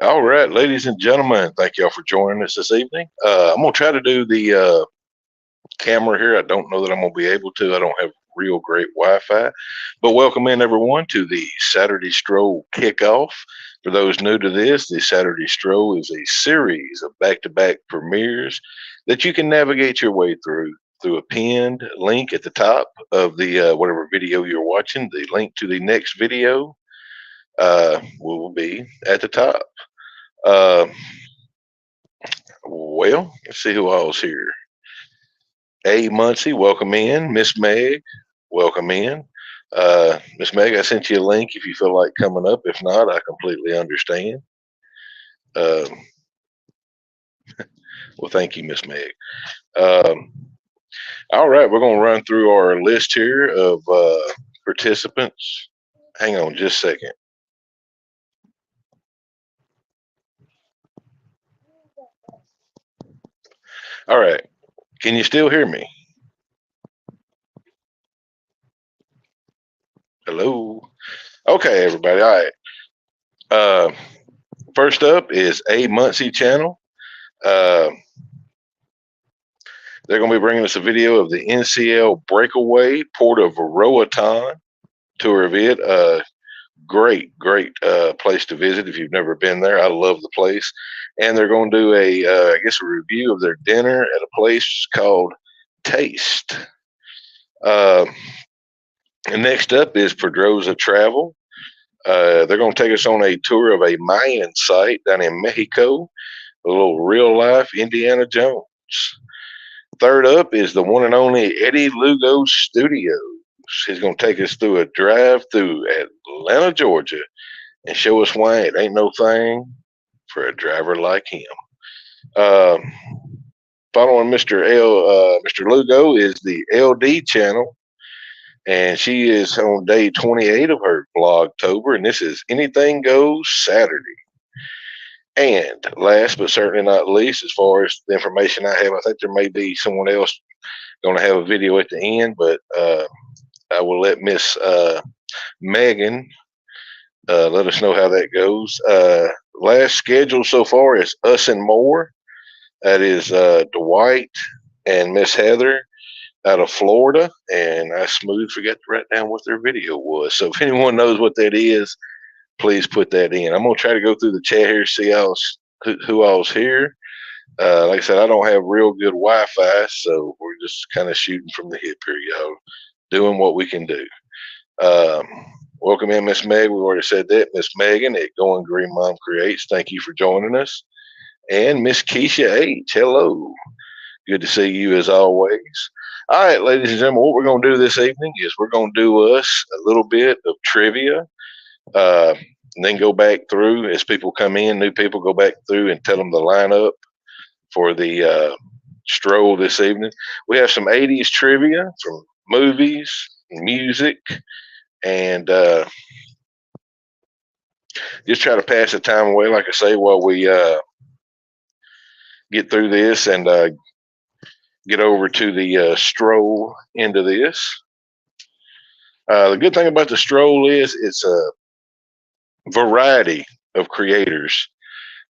All right, ladies and gentlemen, thank y'all for joining us this evening. I'm gonna try to do the camera here. I don't know that I'm gonna be able to. I don't have real great Wi-Fi, but welcome in everyone to the Saturday Stroll kickoff. For those new to this, the Saturday Stroll is a series of back-to-back premieres that you can navigate your way through a pinned link at the top of the whatever video you're watching. The link to the next video will be at the top. Uh, well, let's see who all's here. A. Muncie, welcome in. Miss Meg, welcome in. Miss Meg, I sent you a link if you feel like coming up. If not, I completely understand. Uh, well, thank you, Miss Meg. Um, all right, we're going to run through our list here of participants. Hang on just a second. All right, can you still hear me? Hello? Okay, everybody. All right. Uh, first up is A. Muncie channel. Uh, They're going to be bringing us a video of the NCL Breakaway Port of Roatan tour of it. Great place to visit if you've never been there. I love the place. And they're going to do I guess, a review of their dinner at a place called Taste. Uh, and next up is Pedroza Travel. They're going to take us on a tour of a Mayan site down in Mexico, a little real life Indiana Jones. Third up is the one and only Eddie Lugo Studios. He's going to take us through a drive through Atlanta, Georgia, and show us why it ain't no thing for a driver like him. Uh, Following Mr. Lugo is the LD channel, and she is on day 28 of her Vlogtober, and this is Anything Goes Saturday. And last but certainly not least, as far as the information I have, I think there may be someone else going to have a video at the end, but I will let Miss Megan let us know how that goes. Last schedule so far is Us and More. That is Dwight and Miss Heather out of Florida, and I smooth forgot to write down what their video was. So if anyone knows what that is, please put that in. I'm gonna try to go through the chat here, see who all's here. Like I said, I don't have real good Wi-Fi, so we're just kind of shooting from the hip here, y'all, doing what we can do. Um, Welcome in, Miss Meg. We already said that. Miss Megan at Going Green Mom Creates. Thank you for joining us. And Miss Keisha H. Hello. Good to see you as always. All right, ladies and gentlemen, what we're going to do this evening is we're going to do us a little bit of trivia. And then go back through as people come in, new people go back through and tell them the lineup for the stroll this evening. We have some 80s trivia from movies, music, and just try to pass the time away, like I say, while we get through this and get over to the stroll into this. The good thing about the stroll is it's a variety of creators.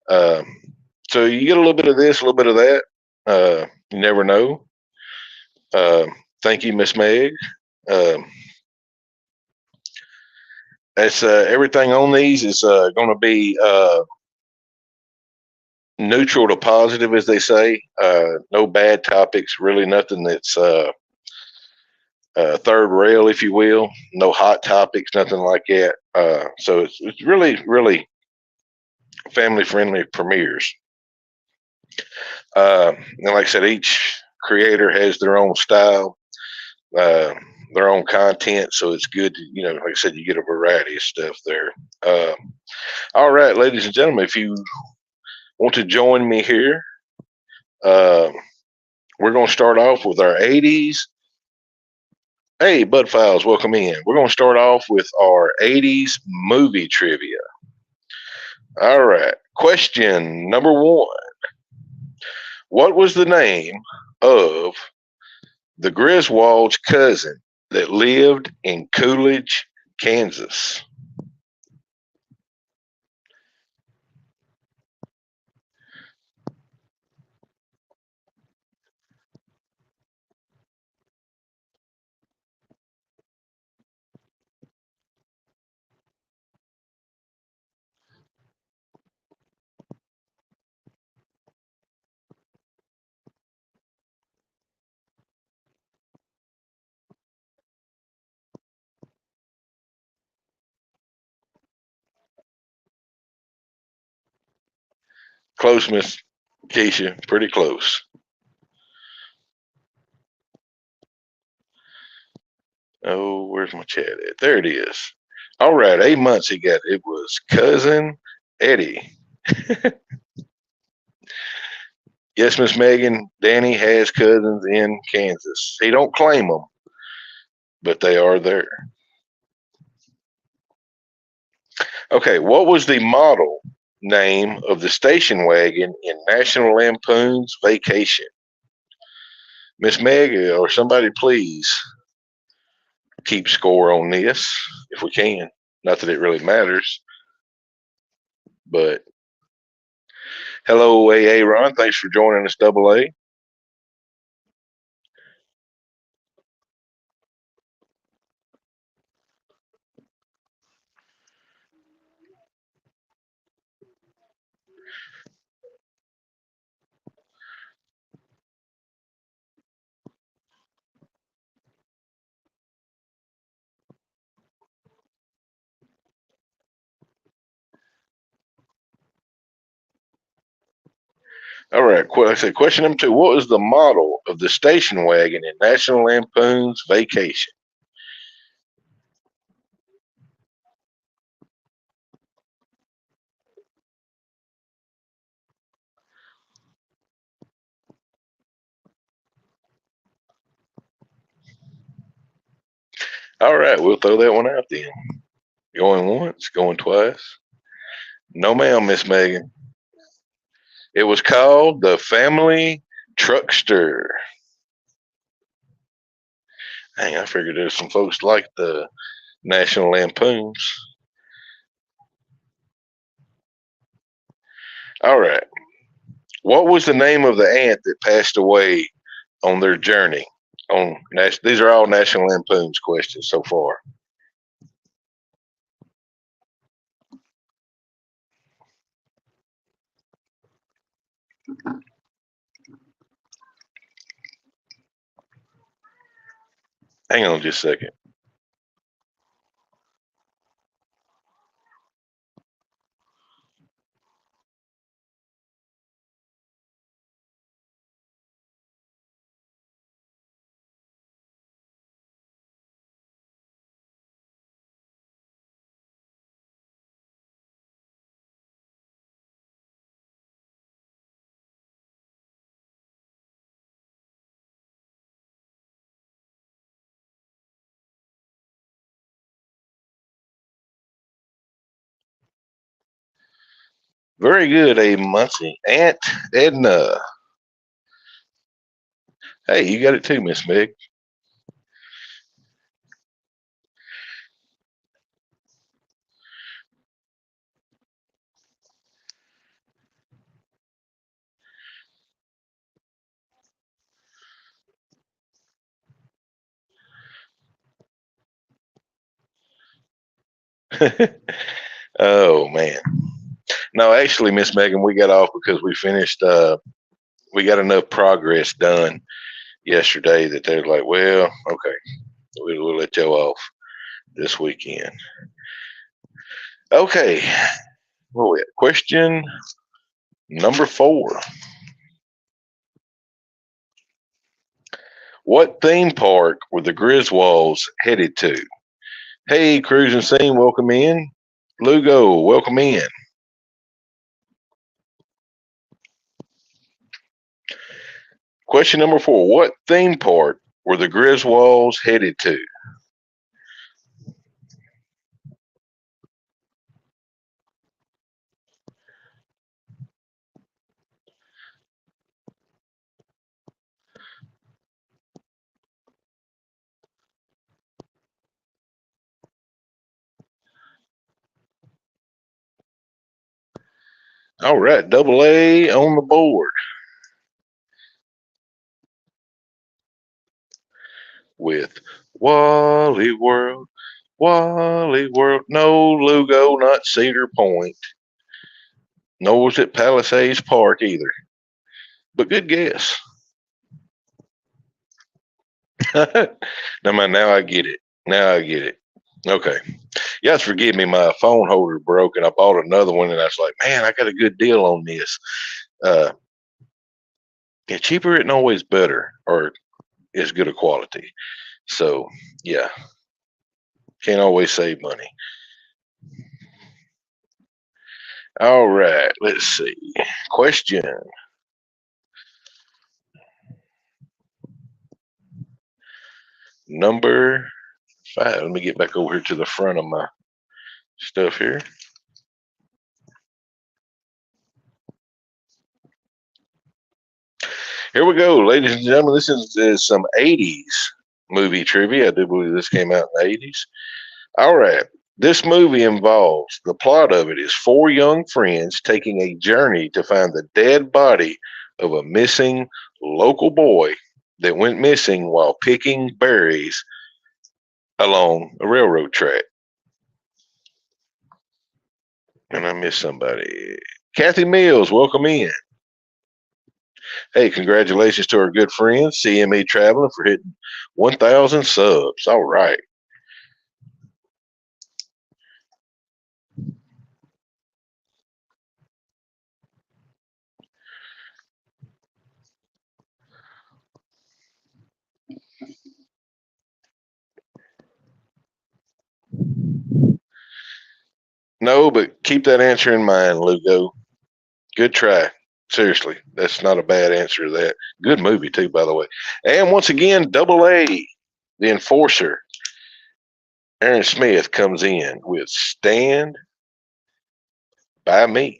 So you get a little bit of this, a little bit of that. You never know. Thank you, Miss Meg. That's everything on these is going to be neutral to positive, as they say. No bad topics, really nothing that's third rail, if you will. No hot topics, nothing like that. So it's really family friendly premieres. And like I said, each creator has their own style, their own content, so it's good to, like I said, you get a variety of stuff there. All right, ladies and gentlemen, if you want to join me here, we're going to start off with our 80s. Hey, Bud Files, welcome in. We're going to start off with our 80s movie trivia. All right, question number 1. What was the name of the Griswold's cousin that lived in Coolidge, Kansas? Close, Miss Keisha. Pretty close. Oh, where's my chat at? There it is. All right, 8 months he got. It was cousin Eddie. Yes, Miss Megan. Danny has cousins in Kansas. He don't claim them, but they are there. Okay, what was the model name of the station wagon in National Lampoon's Vacation? Miss Meg or somebody, please keep score on this if we can. Not that it really matters, but hello, AA Ron. Thanks for joining us, Double A. All right. Question number 2. What was the model of the station wagon in National Lampoon's Vacation? All right. We'll throw that one out then. Going once, going twice. No, ma'am, Miss Megan. It was called the Family Truckster. Dang, I figured there's some folks like the National Lampoons. All right. What was the name of the aunt that passed away on their journey? These are all National Lampoons questions so far. Hang on just a second. Very good, A. Muncie. Aunt Edna. Hey, you got it too, Miss Meg. Oh man. No, actually, Miss Megan, we got off because we finished. We got enough progress done yesterday that they're like, well, okay, we'll let you off this weekend. Okay. Well, we have question number 4. What theme park were the Griswolds headed to? Hey, Cruising Scene, welcome in. Lugo, welcome in. Question number 4. What theme park were the Griswolds headed to? All right, Double A on the board. With Wally World, Wally World. No, Lugo, not Cedar Point. Nor was it Palisades Park either. But good guess. Now I get it. Now I get it. Okay. You have to forgive me. My phone holder broke, and I bought another one, and I was like, man, I got a good deal on this. Uh, yeah, cheaper isn't always better or as good a quality. So, yeah, can't always save money. All right, let's see. Question number 5. Let me get back over here to the front of my stuff here. Here we go, ladies and gentlemen. This is some 80s movie trivia. I do believe this came out in the 80s. All right. This movie involves, the plot of it is 4 young friends taking a journey to find the dead body of a missing local boy that went missing while picking berries along a railroad track. And I missed somebody. Kathy Mills, welcome in. Hey, congratulations to our good friend CME Traveling for hitting 1,000 subs. All right. No, but keep that answer in mind, Lugo. Good try. Seriously, that's not a bad answer to that. Good movie, too, by the way. And once again, Double A, the enforcer, Aaron Smith comes in with Stand By Me.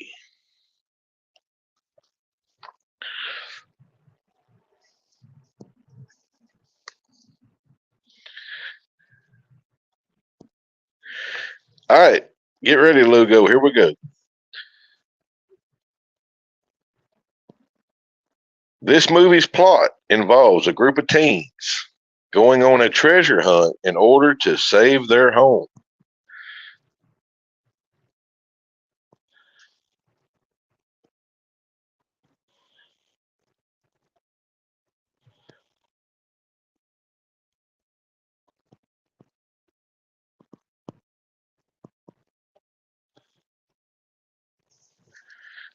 All right, get ready, Lugo. Here we go. This movie's plot involves a group of teens going on a treasure hunt in order to save their home.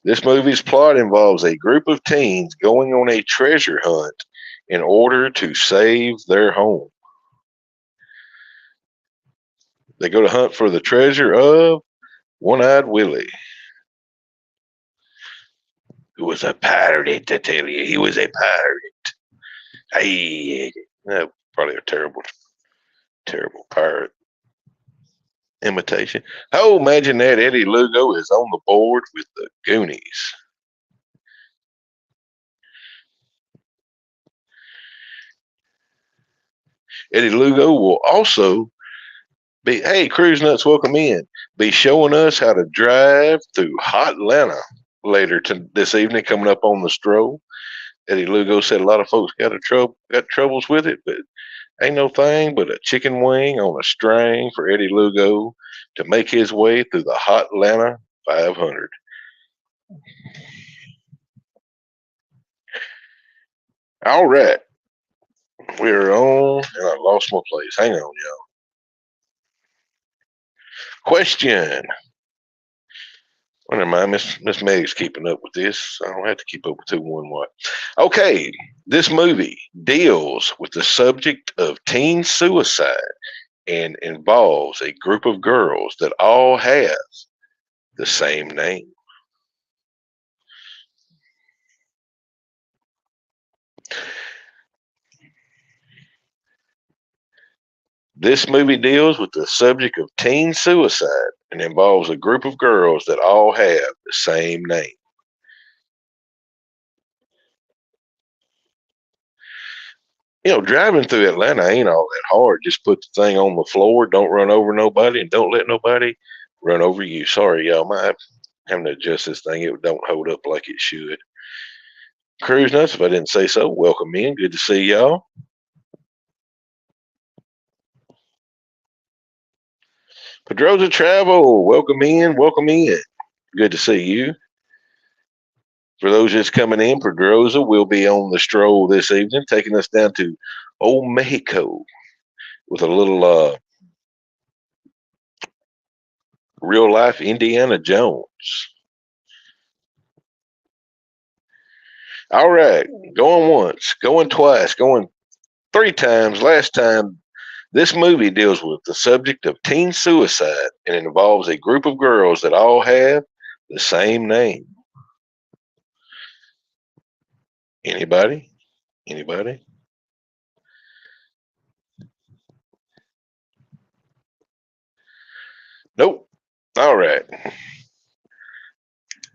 This movie's plot involves a group of teens going on a treasure hunt in order to save their home. They go to hunt for the treasure of One-Eyed Willie, who was a pirate, I tell you. He was a pirate. Hey, no, probably a terrible, terrible pirate imitation. Oh, imagine that Eddie Lugo is on the board with the Goonies. Eddie Lugo will also be, hey, Cruise Nuts, welcome in. Be showing us how to drive through hot Atlanta later this evening, coming up on the stroll. Eddie Lugo said a lot of folks got troubles with it, but ain't no thing but a chicken wing on a string for Eddie Lugo to make his way through the hot Atlanta 500. All right. We're on, and I lost my place. Hang on, y'all. Question. Well, never mind. Miss Meg's keeping up with this. I don't have to keep up with 2-1 what. Okay. This movie deals with the subject of teen suicide and involves a group of girls that all have the same name. This movie deals with the subject of teen suicide and involves a group of girls that all have the same name. You know, driving through Atlanta ain't all that hard. Just put the thing on the floor, don't run over nobody, and don't let nobody run over you. Sorry, y'all. I'm having to adjust this thing. It don't hold up like it should. Cruise Nuts, if I didn't say so, welcome in. Good to see y'all. Pedroza Travel, welcome in. Welcome in. Good to see you. For those just coming in, Pedroza will be on the stroll this evening, taking us down to Old Mexico with a little real life Indiana Jones. All right, going once, going twice, going three times. Last time, this movie deals with the subject of teen suicide and it involves a group of girls that all have the same name. Anybody? Anybody? Nope. All right.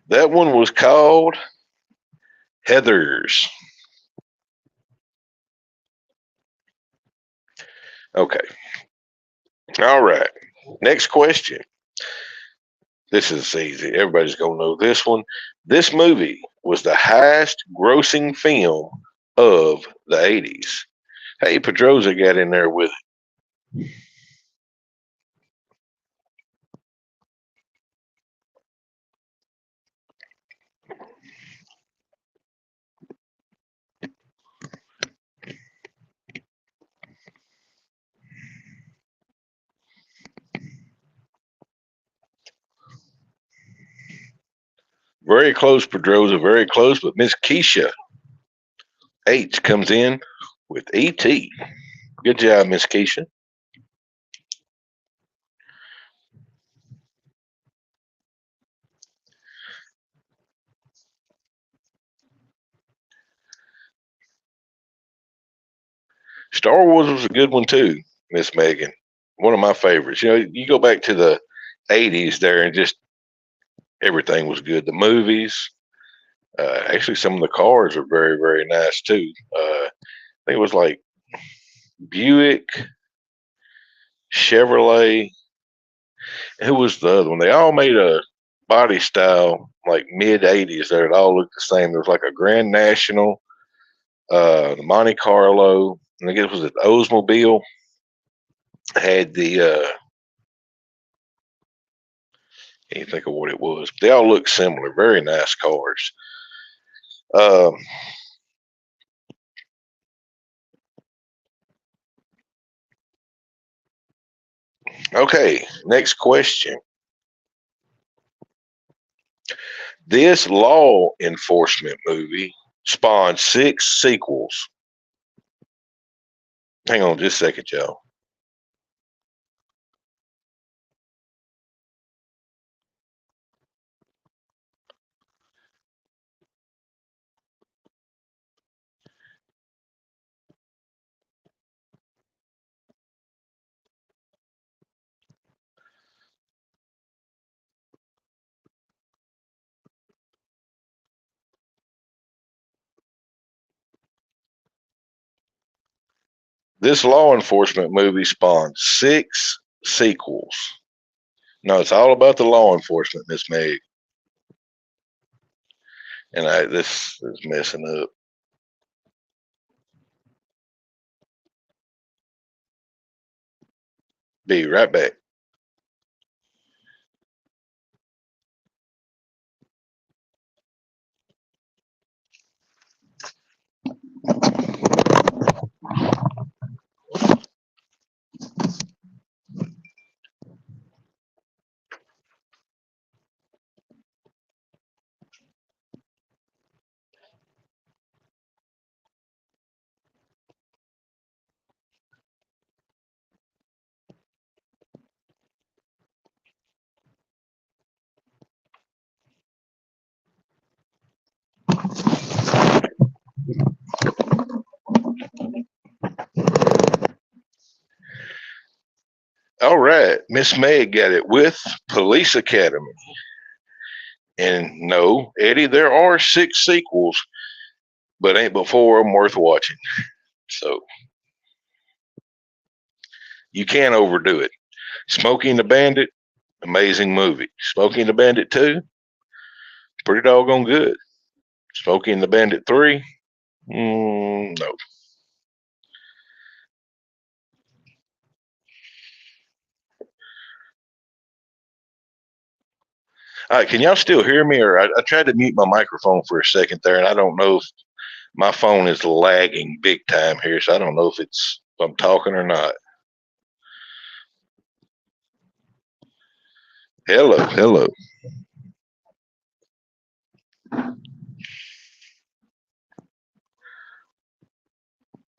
That one was called Heathers. Okay. All right. Next question. This is easy. Everybody's going to know this one. This movie was the highest grossing film of the 80s. Hey, Pedroza got in there with it. Very close, Pedroza, very close, but Miss Keisha H comes in with E.T. Good job, Miss Keisha. Star Wars was a good one too, Miss Megan. One of my favorites. You know, you go back to the 80s there and just everything was good. The movies, actually, some of the cars are very, very nice too. I think it was like Buick, Chevrolet. Who was the other one? They all made a body style like mid 80s there. It all looked the same. There was like a Grand National, the Monte Carlo, and I guess was it the Oldsmobile had the can't think of what it was. They all look similar. Very nice cars. Um, okay, next question. This law enforcement movie spawned 6 sequels. Hang on just a second, y'all. This law enforcement movie spawned 6 sequels. No, it's all about the law enforcement, Miss Meg. And this is messing up. Be right back. All right, Miss Meg got it with Police Academy. And no, Eddie, there are 6 sequels, but ain't but 4 of them worth watching. So you can't overdo it. Smokey and the Bandit, amazing movie. Smokey and the Bandit 2, pretty doggone good. Smokey and the Bandit 3, no. All right, can y'all still hear me? Or I tried to mute my microphone for a second there, and I don't know if my phone is lagging big time here, so I don't know if I'm talking or not. Hello, hello.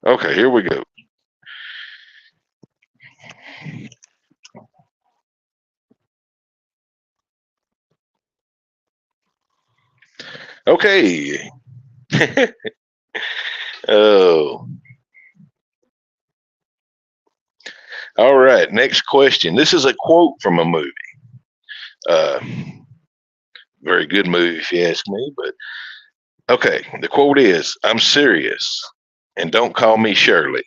Okay, here we go. Okay. Oh, all right. Next question. This is a quote from a movie. Uh, very good movie, if you ask me. But okay, the quote is, "I'm serious, and don't call me Shirley."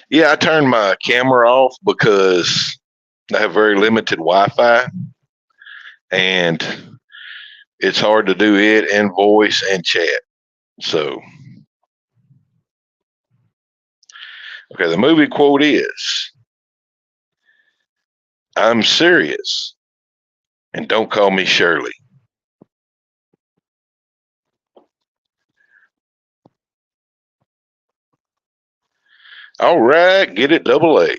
Yeah, I turned my camera off because I have very limited Wi-Fi, and it's hard to do it and voice and chat. So, okay, the movie quote is, "I'm serious, and don't call me Shirley." All right, get it double A.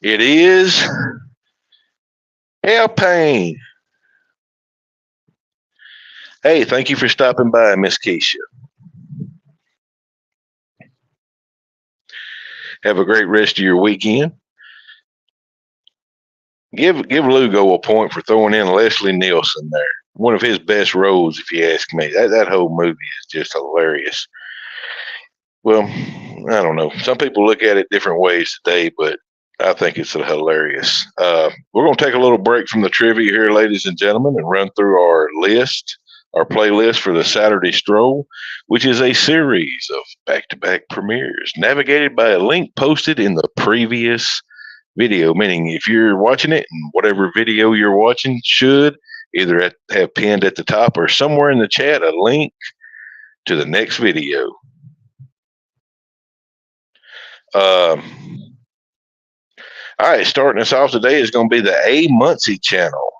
It is Alpine. Hey, thank you for stopping by, Miss Keisha. Have a great rest of your weekend. Give Lugo a point for throwing in Leslie Nielsen there. One of his best roles, if you ask me. That whole movie is just hilarious. Well, I don't know. Some people look at it different ways today, but I think it's hilarious. We're going to take a little break from the trivia here, ladies and gentlemen, and run through our playlist for the Saturday Stroll, which is a series of back to back premieres navigated by a link posted in the previous video. Meaning, if you're watching it, and whatever video you're watching should either have pinned at the top or somewhere in the chat a link to the next video. Um, all right, starting us off today is going to be the A Muncie channel,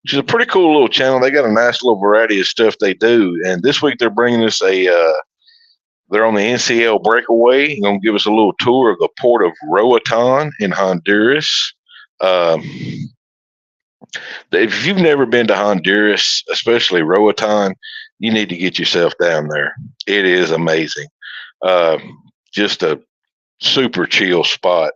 which is a pretty cool little channel. They got a nice little variety of stuff they do. And this week they're bringing us they're on the NCL breakaway. They're going to give us a little tour of the port of Roatan in Honduras. Um, if you've never been to Honduras, especially Roatan, you need to get yourself down there. It is amazing. Just a super chill spot.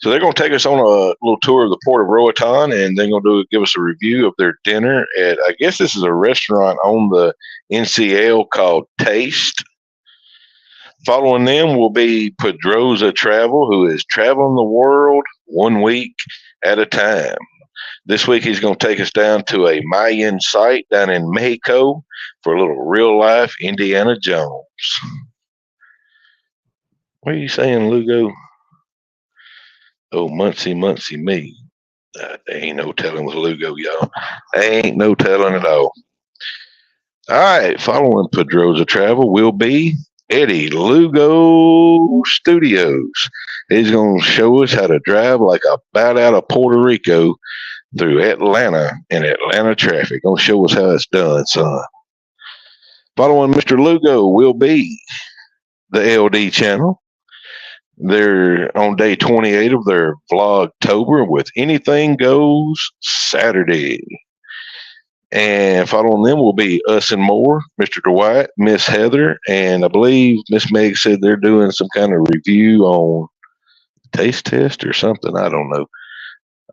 So they're going to take us on a little tour of the port of Roatan, and they're going to give us a review of their dinner at, I guess this is a restaurant on the NCL called Taste. Following them will be Pedroza Travel, who is traveling the world 1 week at a time. This week he's going to take us down to a Mayan site down in Mexico for a little real life Indiana Jones. What are you saying, Lugo? Oh, Muncie, Muncie, me. There ain't no telling with Lugo, y'all. Ain't no telling at all. All right, following Pedroza Travel will be Eddie Lugo Studios. He's going to show us how to drive like a bat out of Puerto Rico through Atlanta in Atlanta traffic. Going to show us how it's done, son. Following Mr. Lugo will be the LD channel. They're on day 28 of their Vlogtober with Anything Goes Saturday. And following them will be Us and More, Mr. Dwight, Miss Heather, and I believe Miss Meg said they're doing some kind of review on taste test or something. I don't know.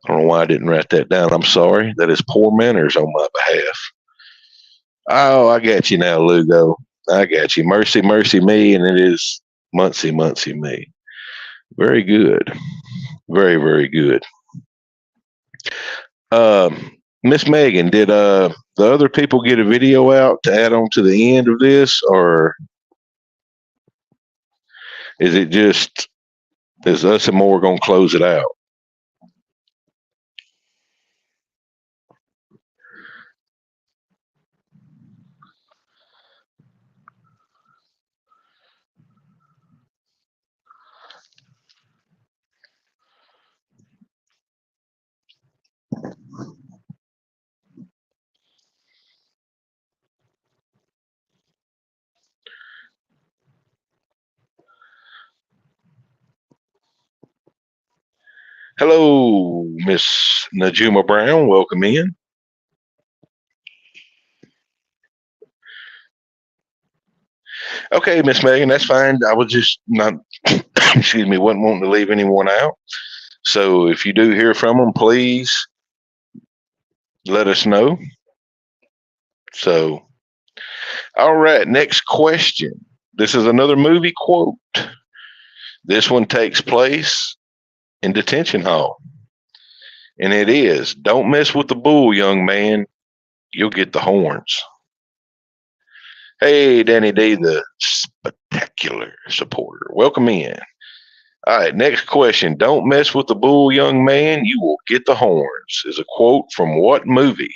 I don't know why I didn't write that down. I'm sorry. That is poor manners on my behalf. Oh, I got you now, Lugo. I got you. Mercy, mercy me, and it is Muncie, Muncie me. Very good. Very, very good. Miss Megan, did the other people get a video out to add on to the end of this, or is it just is Us and More going to close it out? Hello, Miss Najuma Brown. Welcome in. Okay, Miss Megan, that's fine. I was just not, excuse me, wasn't wanting to leave anyone out. So if you do hear from them, please let us know. So, all right, next question. This is another movie quote. This one takes place in detention hall. And it is, don't mess with the bull, young man. You'll get the horns. Hey, Danny D, the spectacular supporter. Welcome in. All right, next question. Don't mess with the bull, young man. You will get the horns. Is a quote from what movie?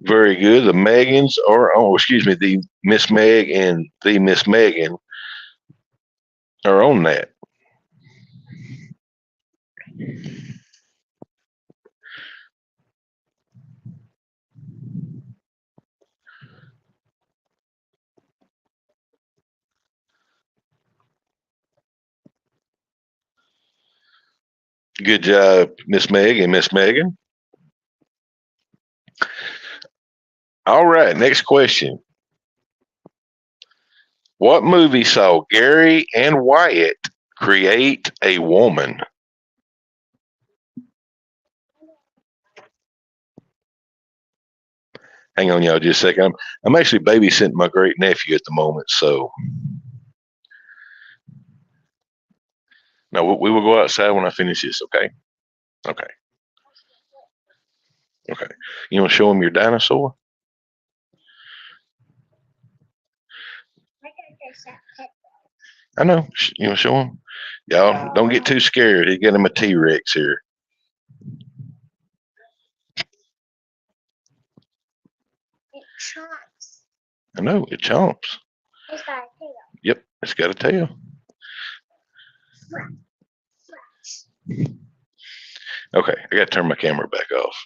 Very good. The Megans are, oh, excuse me, the Miss Meg and the Miss Megan are on that. Good job, Miss Meg and Miss Megan. All right, next question. What movie saw Gary and Wyatt create a woman? Hang on, y'all, just a second. I'm actually babysitting my great nephew at the moment, so no, we will go outside when I finish this. Okay, okay, okay. You want to show him your dinosaur? I know. You want to show him? Y'all don't get too scared. He's getting him a T Rex here. I know it chomps. Yep, it's got a tail. Okay, I got to turn my camera back off.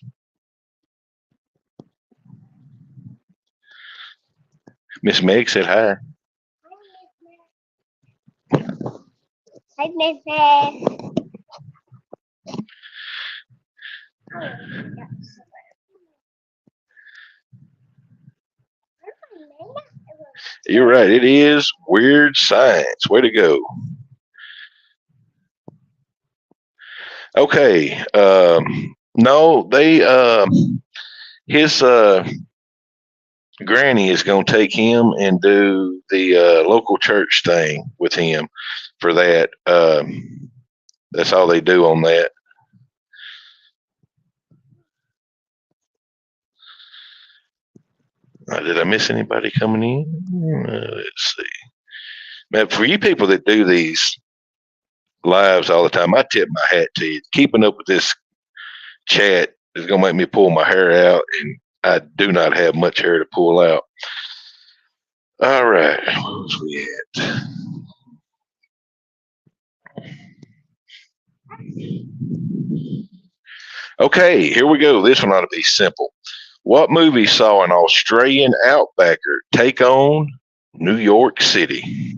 Miss Meg said hi. Hi, Miss Meg. You're right. It is weird science. Way to go. Okay. No, they his granny is going to take him and do the local church thing with him for that. That's all they do on that. Did I miss anybody coming in? Let's see. Man, for you people that do these lives all the time, I tip my hat to you. Keeping up with this chat is going to make me pull my hair out, and I do not have much hair to pull out. All right, what was we at? Okay, here we go. This one ought to be simple. What movie saw an Australian outbacker take on New York City?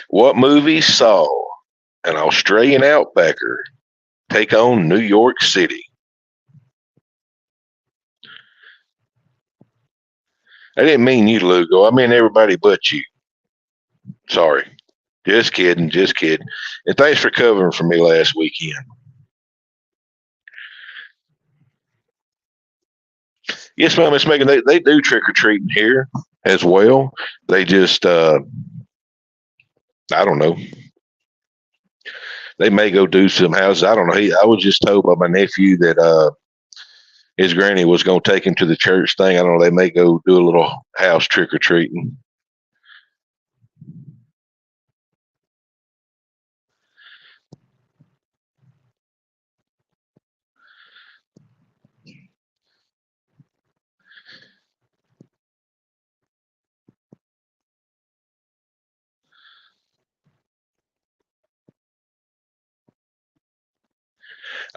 What movie saw an Australian outbacker take on New York City? I didn't mean you, Lugo. I mean everybody but you. Sorry. Just kidding. Just kidding. And thanks for covering for me last weekend. Yes, ma'am, Miss Megan. They do trick or treating here as well. They just, I don't know. They may go do some houses. I don't know. I was just told by my nephew that his granny was going to take him to the church thing. I don't know. They may go do a little house trick or treating.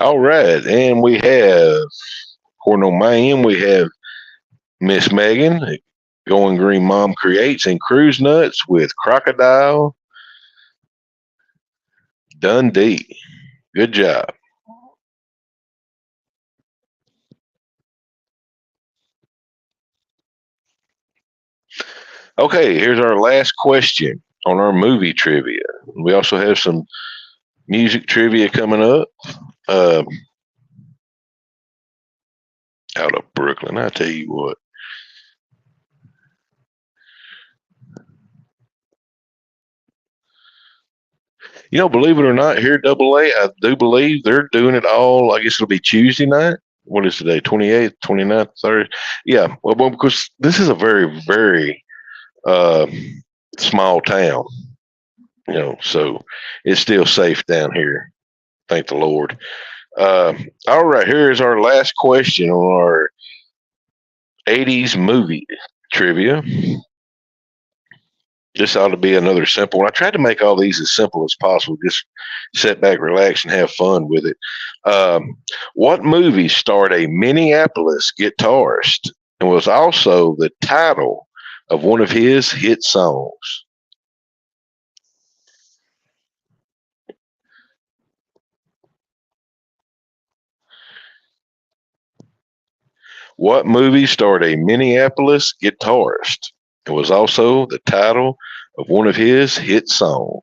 All right, and we have, according on my end, we have Miss Megan, Going Green Mom Creates and Cruise Nuts with Crocodile Dundee. Good job. Okay, here's our last question on our movie trivia. We also have some music trivia coming up. Uh, Out of Brooklyn, I tell you what. Believe it or not, here at Double A, I do believe they're doing it all. I guess it'll be Tuesday night. What is today? 28th, 29th, 30th? Yeah, well, because this is a very, very uh, small town, so it's still safe down here. Thank the Lord. All right, here is our last question on our 80s movie trivia. This ought to be another simple one. I tried to make all these as simple as possible. Just sit back, relax, and have fun with it. What movie starred a Minneapolis guitarist and was also the title of one of his hit songs? What movie starred a Minneapolis guitarist and was also the title of one of his hit songs?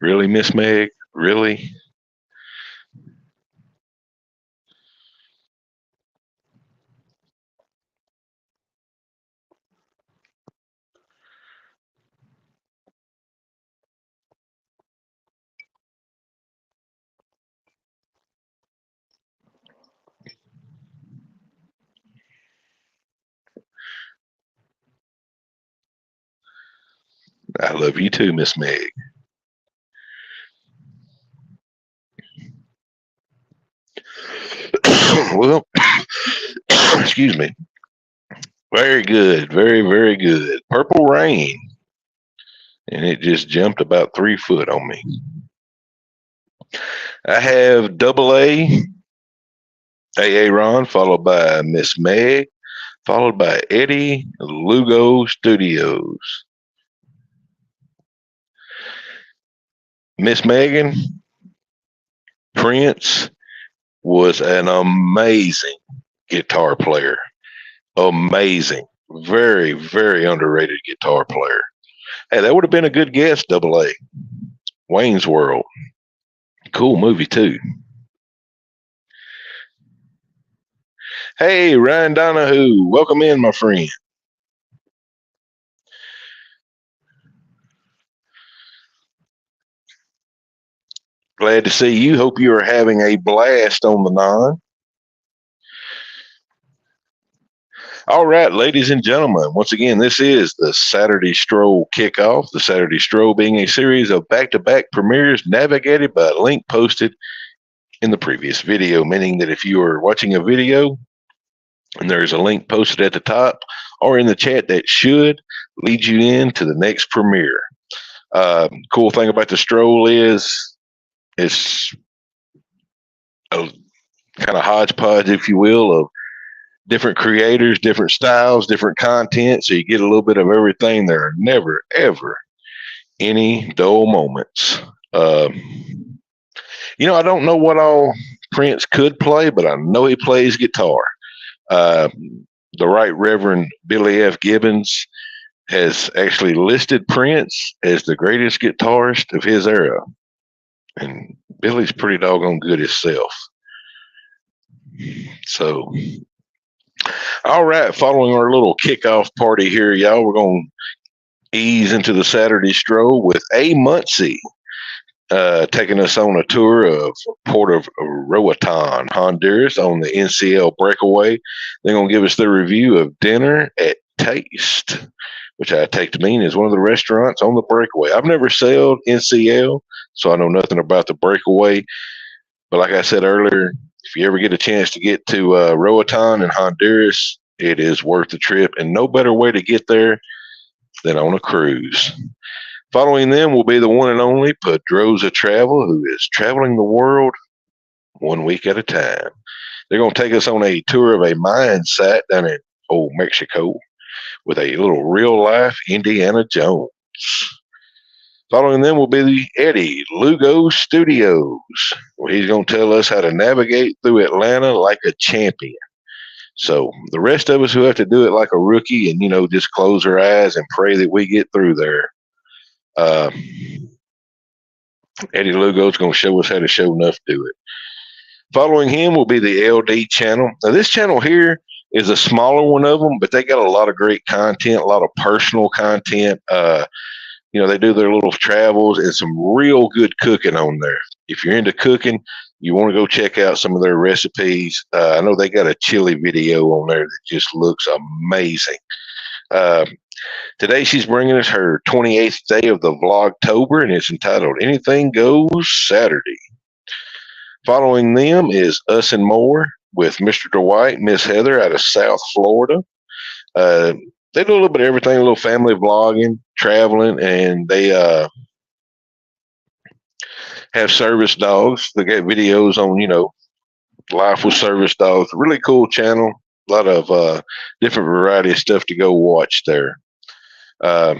Really, Miss Meg? Really? I love you too, Miss Meg. Well, excuse me. Very good. Very, very good. Purple Rain. And it just jumped about 3 foot on me. I have double A Ron, followed by Miss Meg, followed by Eddie Lugo Studios. Miss Megan, Prince was an amazing guitar player. Amazing. Very, very underrated guitar player. Hey, that would have been a good guess, double A. Wayne's World. Cool movie, too. Hey, Ryan Donahue. Welcome in, my friend. Glad to see you. Hope you are having a blast on the nine. All right, ladies and gentlemen, once again, this is the Saturday Stroll Kickoff. The Saturday Stroll being a series of back-to-back premieres navigated by a link posted in the previous video, meaning that if you are watching a video and there's a link posted at the top or in the chat, that should lead you into the next premiere. Cool thing about the Stroll is it's a kind of hodgepodge, if you will, of different creators, different styles, different content. So you get a little bit of everything. There are never, ever any dull moments. I don't know what all Prince could play, but I know he plays guitar. The Right Reverend Billy F. Gibbons has actually listed Prince as the greatest guitarist of his era. And Billy's pretty doggone good himself. So, all right, following our little kickoff party here, y'all, we're going to ease into the Saturday Stroll with A. Muncie taking us on a tour of Port of Roatan, Honduras on the NCL Breakaway. They're going to give us their review of Dinner at Taste, which I take to mean is one of the restaurants on the Breakaway. I've never sailed NCL, so I know nothing about the Breakaway. But like I said earlier, if you ever get a chance to get to Roatan in Honduras, it is worth the trip. And no better way to get there than on a cruise. Following them will be the one and only Pedroza Travel, who is traveling the world 1 week at a time. They're going to take us on a tour of a Mayan site down in old Mexico with a little real life Indiana Jones. Following them will be the Eddie Lugo Studios, where he's going to tell us how to navigate through Atlanta like a champion. So the rest of us who have to do it like a rookie and, just close our eyes and pray that we get through there. Eddie Lugo's going to show us how to show enough do it. Following him will be the LD channel. Now, this channel here is a smaller one of them, but they got a lot of great content, a lot of personal content. They do their little travels and some real good cooking on there. If you're into cooking, you want to go check out some of their recipes. I know they got a chili video on there that just looks amazing. Today she's bringing us her 28th day of the Vlogtober, and it's entitled Anything Goes Saturday. Following them is Us and More with Mr. Dwight, Miss Heather out of South Florida. They do a little bit of everything, a little family vlogging, traveling, and they have service dogs. They got videos on, life with service dogs. Really cool channel. A lot of different variety of stuff to go watch there. So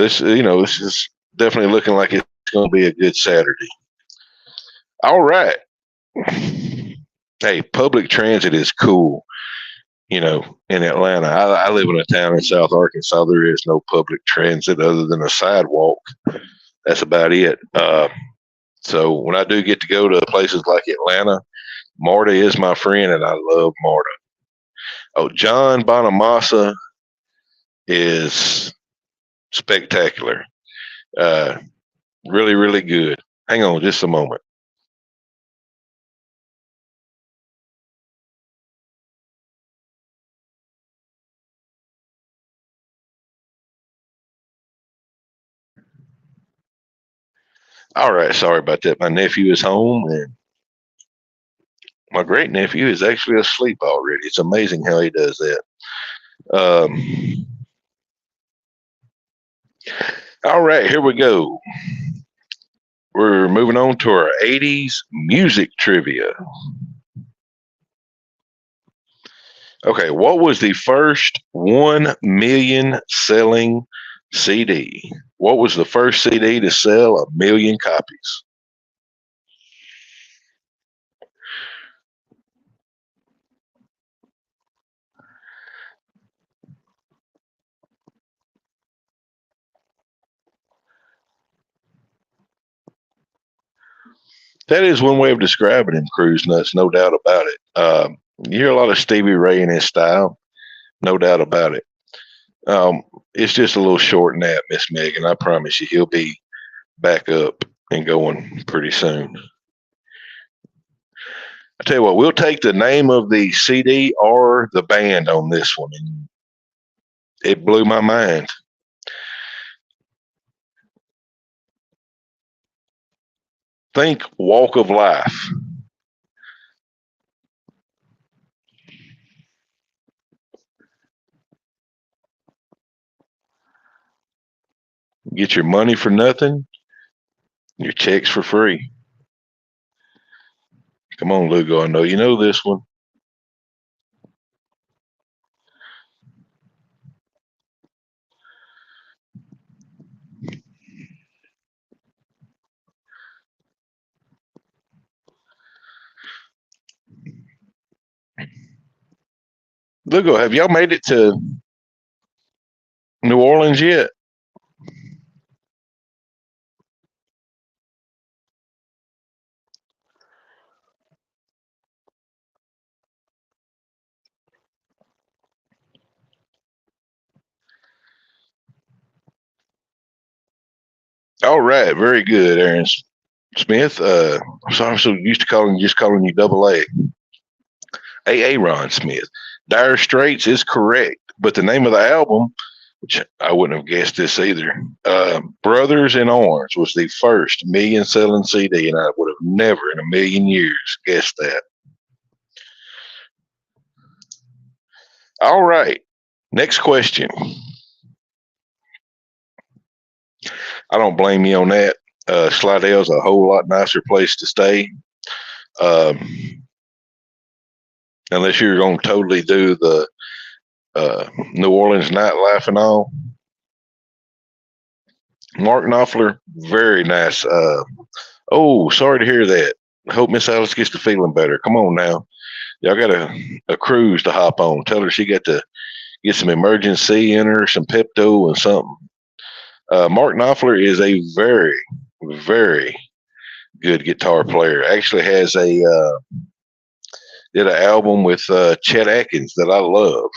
this is definitely looking like it's going to be a good Saturday. All right. Hey, public transit is cool. In Atlanta. I live in a town in South Arkansas. There is no public transit other than a sidewalk. That's about it. So when I do get to go to places like Atlanta, Marta is my friend, and I love Marta. Oh, John Bonamassa is spectacular. Really, really good. Hang on just a moment. All right, sorry about that. My nephew is home, and my great nephew is actually asleep already. It's amazing how he does that. All right, here we go. We're moving on to our 80s music trivia. Okay, what was the first 1 million selling CD? What was the first CD to sell 1 million copies? That is one way of describing him, Cruise Nuts, no doubt about it. You hear a lot of Stevie Ray in his style, no doubt about it. It's just a little short nap, Miss Megan. I promise you, he'll be back up and going pretty soon. I tell you what, we'll take the name of the CD or the band on this one. And it blew my mind. Think Walk of Life. Get your money for nothing, your checks for free. Come on, Lugo. I know you know this one. Lugo, have y'all made it to New Orleans yet? All right, very good, Aaron Smith. I'm sorry, I'm so used to calling you Double A. Ron Smith. Dire Straits is correct, but the name of the album, which I wouldn't have guessed this either, Brothers in Arms was the first million selling CD, and I would have never in a million years guessed that. All right, next question. I don't blame you on that. Slidell's a whole lot nicer place to stay. Um, Unless you're going to totally do the New Orleans nightlife and all. Mark Knopfler, very nice. Oh, sorry to hear that. I hope Miss Alice gets to feeling better. Come on now. Y'all got a cruise to hop on. Tell her she got to get some emergency in her, some Pepto and something. Mark Knopfler is a very, very good guitar player. Actually has did an album with Chet Atkins that I love.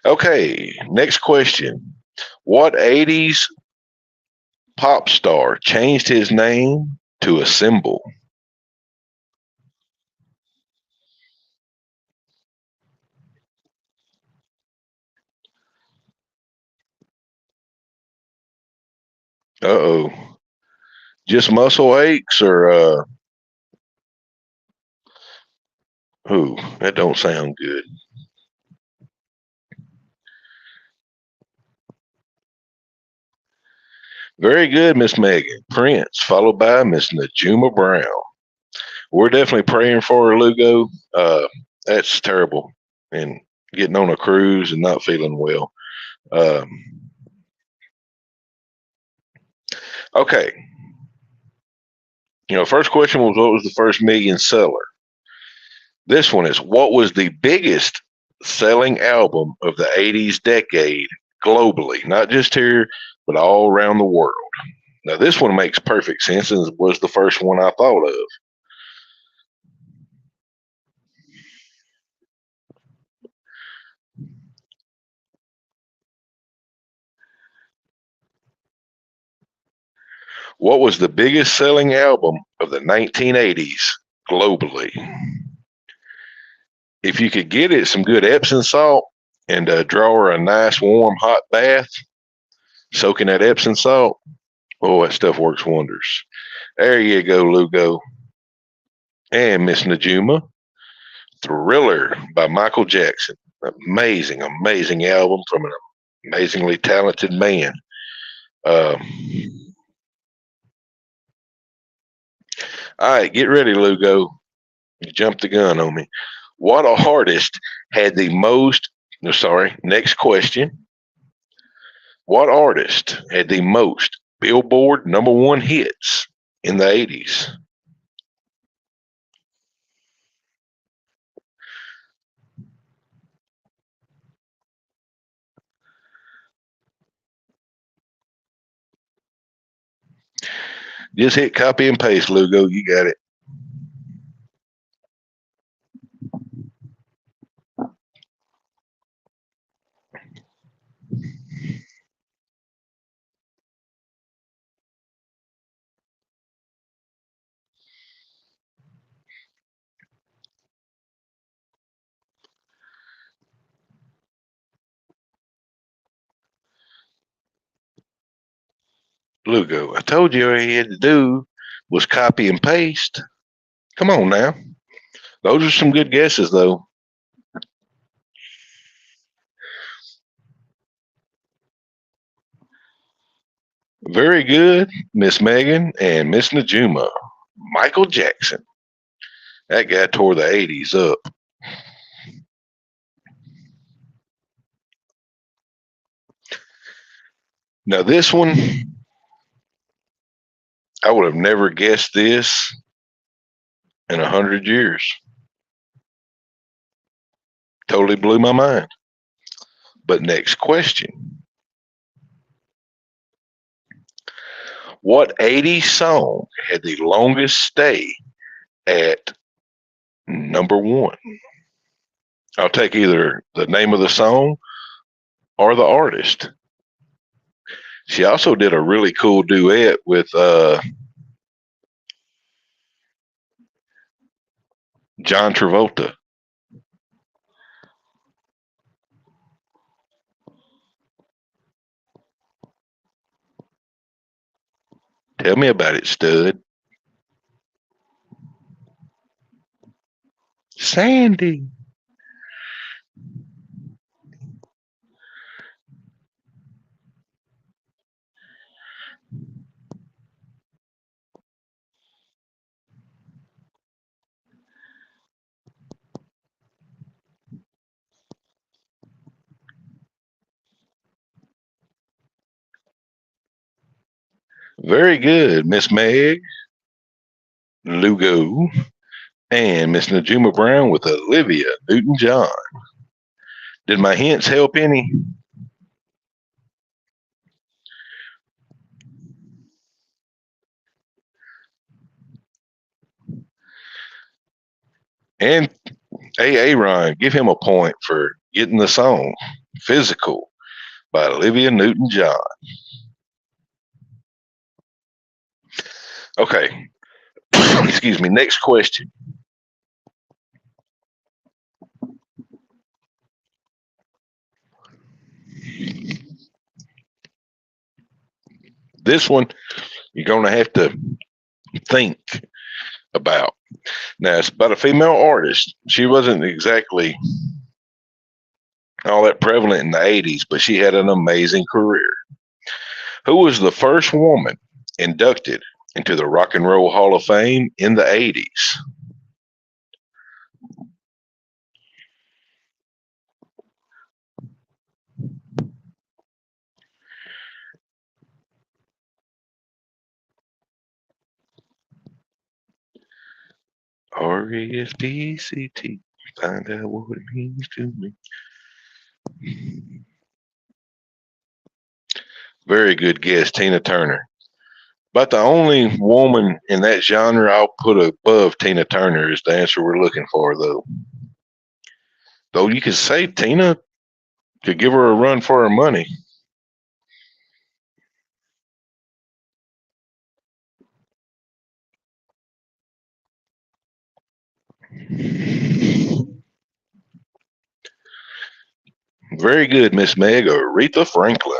Okay, next question. What 80s pop star changed his name to a symbol? Uh-oh. Just muscle aches or who? That don't sound good. Very good, Miss Megan. Prince, followed by Miss Najuma Brown. We're definitely praying for her, Lugo. That's terrible. And getting on a cruise and not feeling well. Um, okay. First question was what was the first million seller? This one is what was the biggest selling album of the 80s decade globally, not just here, but all around the world? Now, this one makes perfect sense and was the first one I thought of. What was the biggest selling album of the 1980s globally? If you could get it some good Epsom salt and draw her a nice warm hot bath, soaking that Epsom salt, oh, that stuff works wonders. There you go, Lugo. And Miss Najuma, Thriller by Michael Jackson. Amazing, amazing album from an amazingly talented man. Um, all right, get ready, Lugo. You jumped the gun on me. What artist had the most? No, sorry. Next question. What artist had the most Billboard #1 hits in the 80s? Just hit copy and paste, Lugo. You got it. Lugo, I told you all you had to do was copy and paste. Come on now. Those are some good guesses, though. Very good, Miss Megan and Miss Najuma. Michael Jackson. That guy tore the 80s up. Now, this one, I would have never guessed this in 100 years. Totally blew my mind. But next question. What 80s song had the longest stay at #1? I'll take either the name of the song or the artist. She also did a really cool duet with John Travolta. Tell me about it, stud. Sandy. Very good, Miss Meg Lugo and Miss Najuma Brown with Olivia Newton-John. Did my hints help any? And Ron, give him a point for getting the song Physical by Olivia Newton-John. Okay. Excuse me. Next question. This one you're going to have to think about. Now, it's about a female artist. She wasn't exactly all that prevalent in the 80s, but she had an amazing career. Who was the first woman inducted into the Rock and Roll Hall of Fame in the 80s? RESPCT. Find out what it means to me. Very good guess, Tina Turner. But the only woman in that genre I'll put above Tina Turner is the answer we're looking for, though. Though you could say Tina could give her a run for her money. Very good, Miss Meg. Aretha Franklin.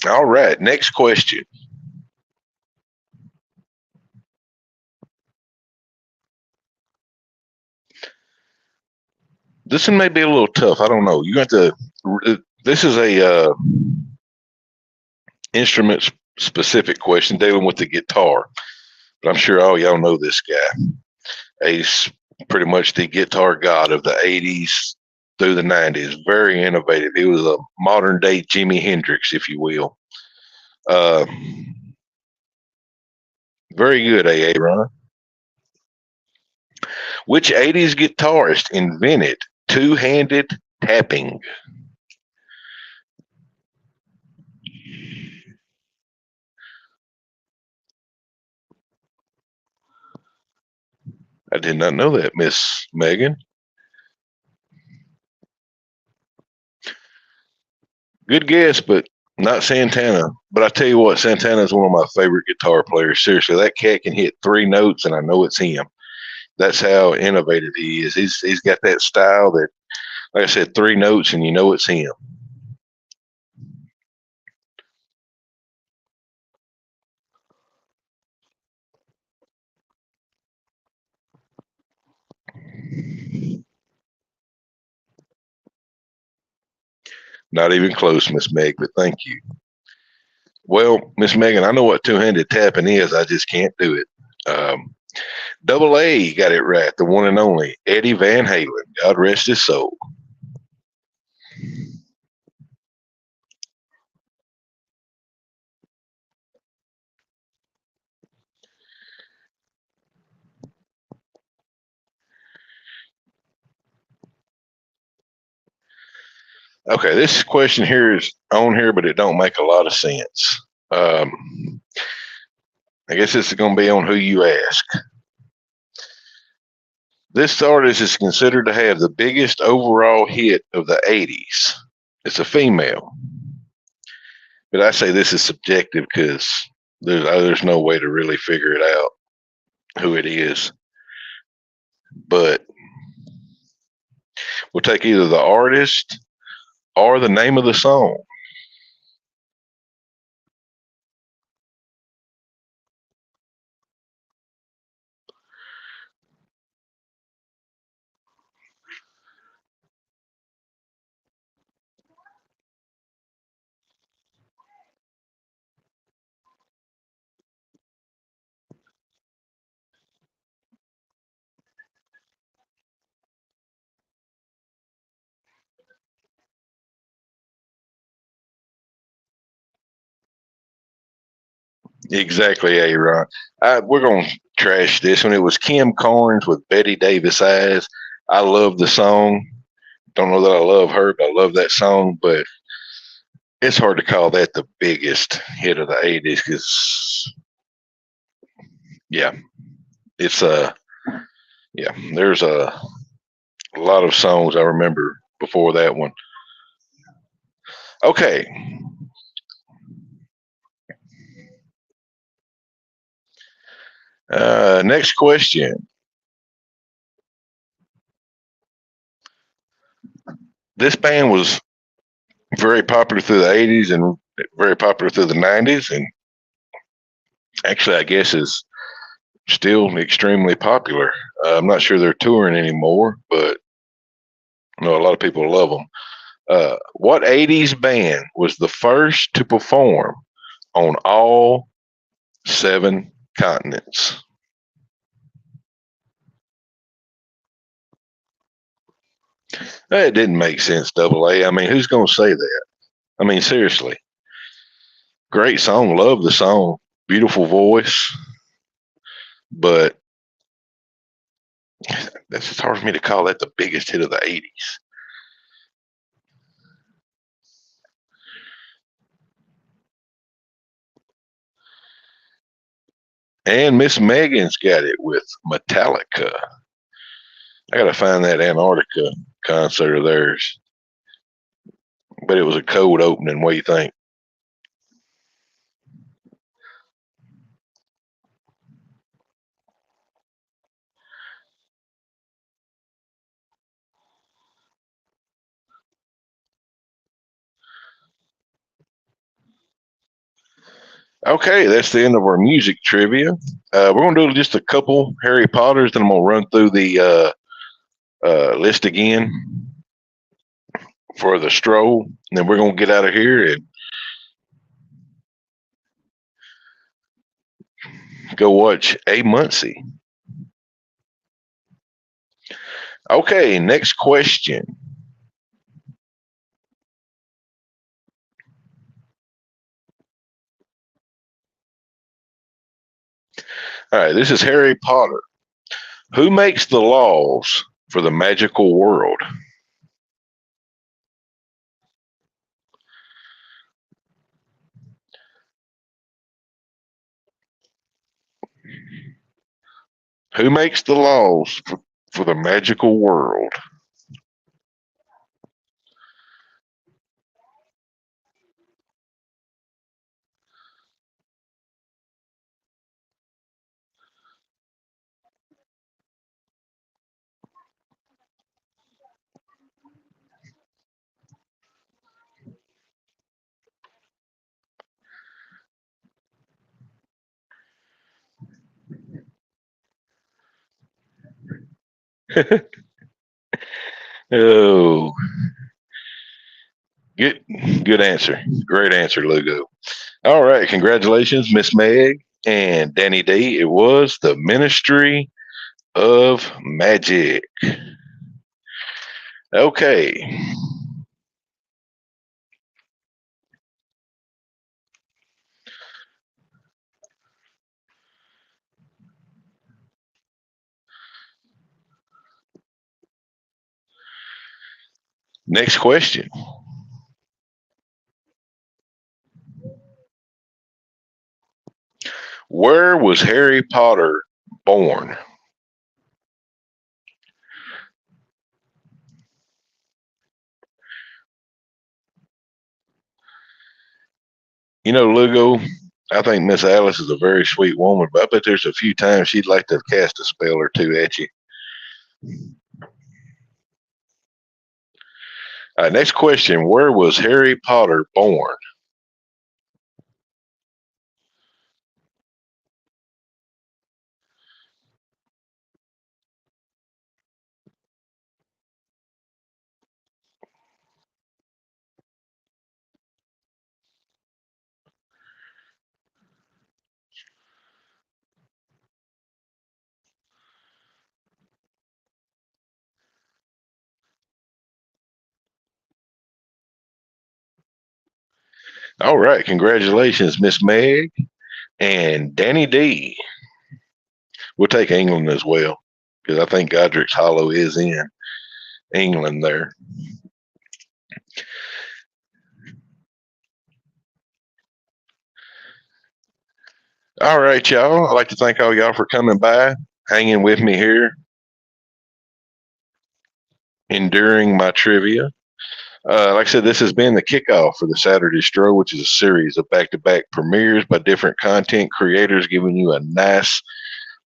All right, next question. This one may be a little tough. I don't know. You got to. This is a instrument specific question dealing with the guitar. But I'm sure all y'all know this guy. He's pretty much the guitar god of the 80s through the 90s. Very innovative. He was a modern day Jimi Hendrix, if you will. Uh, very good, Ron. Which 80s guitarist invented two-handed tapping? I did not know that, Miss Megan. Good guess, but not Santana. But I tell you what, Santana is one of my favorite guitar players. Seriously, that cat can hit three notes, and I know it's him. That's how innovative he is. He's got that style that, like I said, three notes, and you know it's him. Not even close, Miss Meg, but thank you. Well, Miss Megan, I know what two-handed tapping is. I just can't do it. Double A got it right. The one and only Eddie Van Halen. God rest his soul. Okay, this question here is on here, but it don't make a lot of sense. I guess this is going to be on who you ask. This artist is considered to have the biggest overall hit of the 80s. It's a female. But I say this is subjective because there's no way to really figure it out who it is. But we'll take either the artist or the name of the song. Exactly, Aaron. We're going to trash this one. It was Kim Carnes with Betty Davis Eyes. I love the song. Don't know that I love her, but I love that song. But it's hard to call that the biggest hit of the 80s because, yeah, it's yeah, there's a lot of songs I remember before that one. Okay, next question. This band was very popular through the 80s and very popular through the 90s, and actually, I guess is still extremely popular. I'm not sure they're touring anymore, but I know a lot of people love them. What 80s band was the first to perform on all seven continents? It didn't make sense, double A. I mean, who's going to say that? I mean, seriously. Great song. Love the song. Beautiful voice. But it's hard for me to call that the biggest hit of the 80s. And Miss Megan's got it with Metallica. I got to find that Antarctica concert of theirs. But it was a cold opening. What do you think? Okay, that's the end of our music trivia. We're going to do just a couple Harry Potters, then I'm going to run through the list again for the stroll. And then we're going to get out of here and go watch A Muncie. Okay, next question. All right, this is Harry Potter. Who makes the laws for the magical world? Who makes the laws for the magical world? Oh, good, good answer. Great answer, Lugo. All right, congratulations, Miss Meg and Danny D. It was the Ministry of Magic. Okay, next question. Where was Harry Potter born? You know, Lugo, I think Miss Alice is a very sweet woman, but I bet there's a few times she'd like to cast a spell or two at you. All right, next question. Where was Harry Potter born? All right, congratulations, Miss Meg. And Danny D. We'll take England as well because I think Godric's Hollow is in England there. All right, y'all. I'd like to thank all y'all for coming by, hanging with me here, enduring my trivia. Like I said, this has been the kickoff for the Saturday Stroll, which is a series of back-to-back premieres by different content creators, giving you a nice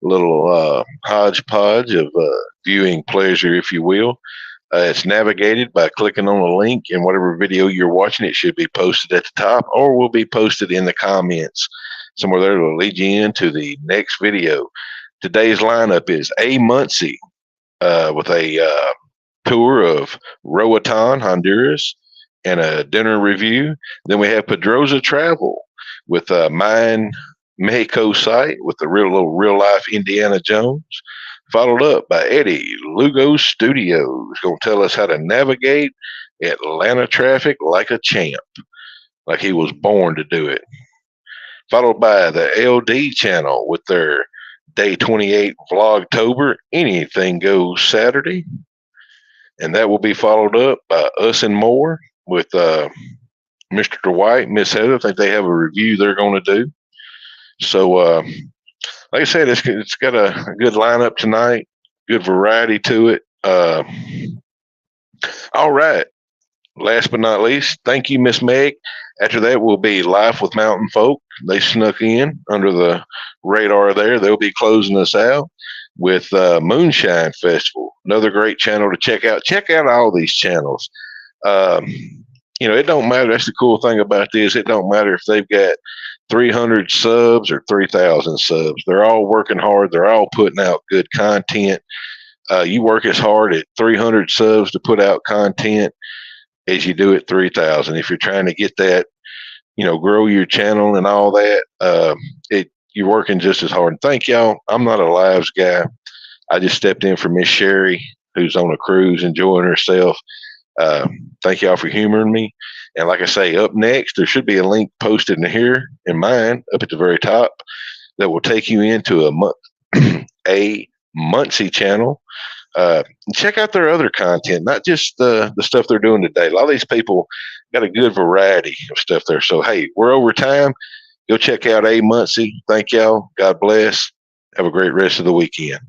little hodgepodge of viewing pleasure, if you will. It's navigated by clicking on a link, and whatever video you're watching, it should be posted at the top or will be posted in the comments somewhere there. Will lead you into the next video. Today's lineup is A. Muncie with a tour of Roatan, Honduras, and a dinner review. Then we have Pedroza Travel with a Mine Mexico site with a real life Indiana Jones, followed up by Eddie Lugo Studios, going to tell us how to navigate Atlanta traffic like a champ, like he was born to do it. Followed by the LD channel with their Day 28 Vlogtober, Anything Goes Saturday. And that will be followed up by Us and More with Mr. Dwight, Miss Heather. I think they have a review they're going to do. So, like I said, it's got a good lineup tonight, good variety to it. All right. Last but not least, thank you, Miss Meg. After that will be Life with Mountain Folk. They snuck in under the radar there. They'll be closing us out with Moonshine Festival, another great channel to check out. Check out all these channels. It don't matter. That's the cool thing about this. It don't matter if they've got 300 subs or 3,000 subs. They're all working hard. They're all putting out good content. You work as hard at 300 subs to put out content as you do at 3,000. If you're trying to get that, grow your channel and all that, you're working just as hard. And thank y'all. I'm not a lives guy. I just stepped in for Miss Sherry, who's on a cruise enjoying herself. Thank y'all for humoring me. And like I say, up next, there should be a link posted in here in mine up at the very top that will take you into a Muncie channel. Check out their other content, not just the stuff they're doing today. A lot of these people got a good variety of stuff there. So, hey, we're over time. Go check out A. Muncie. Thank y'all. God bless. Have a great rest of the weekend.